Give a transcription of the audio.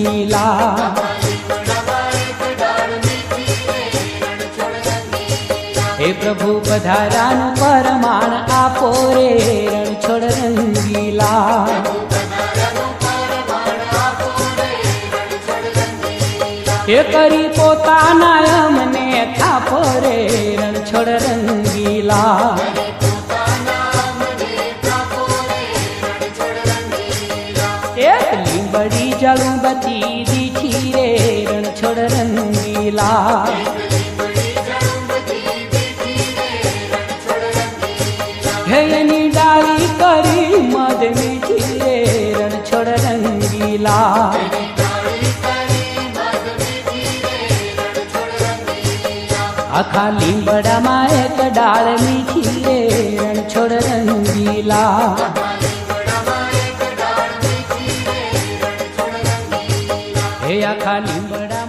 રંગીલા. હે પ્રભુ પધારાનું પરમાણ આપો રે રણછોડ રંગીલા. હે કરી પોતાના અમને થાપો રે રણછોડ રંગીલા. એક લીંબડી જળુબતી દીઠી રે રણછોડ રંગીલા. એની ડાળી કરી મધ મીઠી રે રણછોડ રંગીલા. આખા લીંબડામાં એક ડાળ મીઠી રે રણછોડ રંગીલા. હે આખા લીંબડા